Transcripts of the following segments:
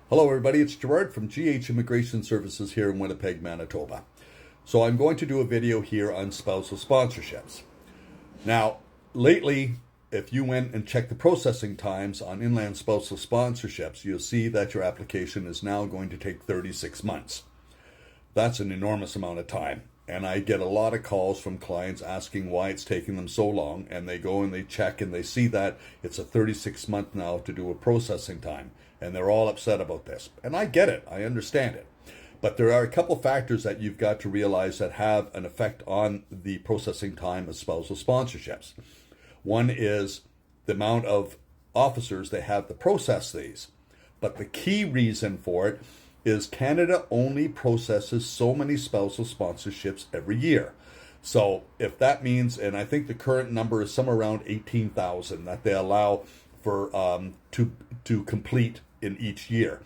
Hello everybody, it's Gerard from GH Immigration Services here in Winnipeg, Manitoba. So I'm going to do a video here on spousal sponsorships. Now, lately, if you went and checked the processing times on inland spousal sponsorships, you'll see that your application is now going to take 36 months. That's an enormous amount of time. And I get a lot of calls from clients asking why it's taking them so long, and they go and they check and they see that it's a 36-month now to do a processing time. And they're all upset about this. And I get it. I understand it. But there are a couple factors that you've got to realize that have an effect on the processing time of spousal sponsorships. One is the amount of officers they have to process these. But the key reason for it is Canada only processes so many spousal sponsorships every year. So if that means, and I think the current number is somewhere around 18,000 that they allow for to complete in each year.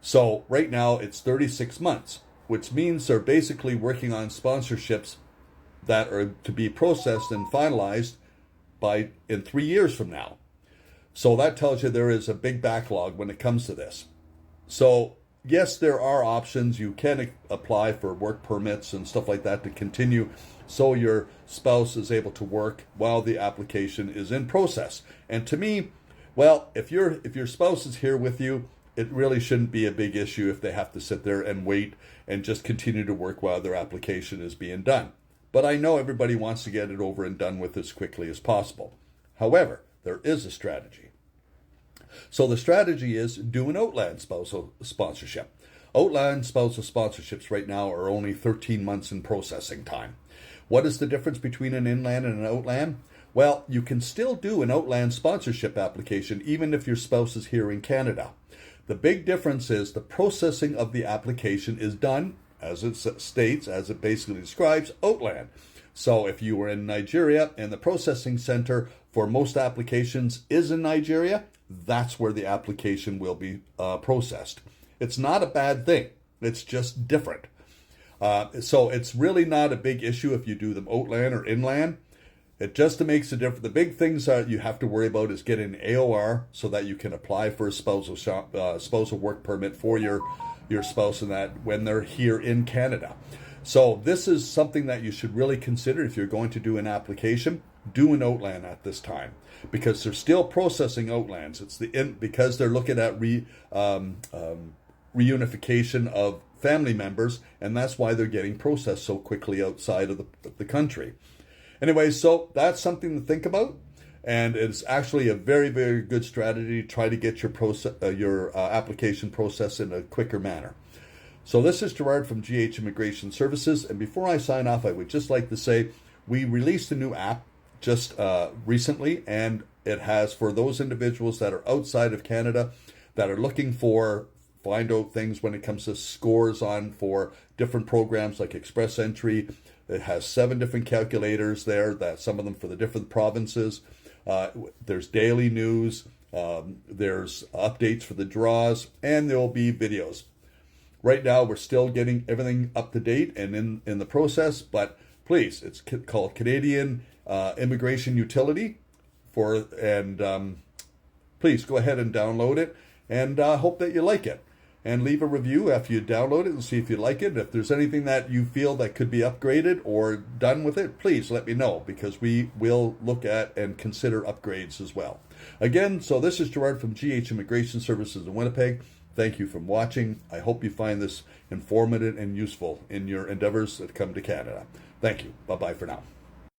So right now it's 36 months, which means they're basically working on sponsorships that are to be processed and finalized in 3 years from now. So that tells you there is a big backlog when it comes to this. So yes, there are options. You can apply for work permits and stuff like that to continue so your spouse is able to work while the application is in process. And to me, well, if your spouse is here with you, it really shouldn't be a big issue if they have to sit there and wait and just continue to work while their application is being done. But I know everybody wants to get it over and done with as quickly as possible. However, there is a strategy. So the strategy is do an Outland spousal sponsorship. Outland spousal sponsorships right now are only 13 months in processing time. What is the difference between an inland and an Outland? Well, you can still do an Outland sponsorship application even if your spouse is here in Canada. The big difference is the processing of the application is done, as it states, as it basically describes, Outland. So if you were in Nigeria and the processing center for most applications is in Nigeria, that's where the application will be processed. It's not a bad thing. It's just different. So it's really not a big issue if you do them Outland or inland. It just makes a difference. The big things that you have to worry about is getting an AOR so that you can apply for a spousal work permit for your spouse and that when they're here in Canada. So this is something that you should really consider if you're going to do an application. Do an Outland at this time because they're still processing Outlands. It's because they're looking at reunification of family members, and that's why they're getting processed so quickly outside of the country. Anyway, so that's something to think about, and it's actually a very, very good strategy to try to get your application processed in a quicker manner. So this is Gerard from GH Immigration Services, and before I sign off, I would just like to say we released a new app just recently, and it has for those individuals that are outside of Canada that are looking for find out things when it comes to scores on for different programs like Express Entry. It has 7 different calculators there, that some of them for the different provinces. There's daily news, there's updates for the draws, and there will be videos. Right now, we're still getting everything up to date and in the process, but please, it's called Canadian Immigration Utility, please go ahead and download it, and hope that you like it. And leave a review after you download it and see if you like it. If there's anything that you feel that could be upgraded or done with it, please let me know because we will look at and consider upgrades as well. Again, so this is Gerard from GH Immigration Services in Winnipeg. Thank you for watching. I hope you find this informative and useful in your endeavors that come to Canada. Thank you. Bye-bye for now.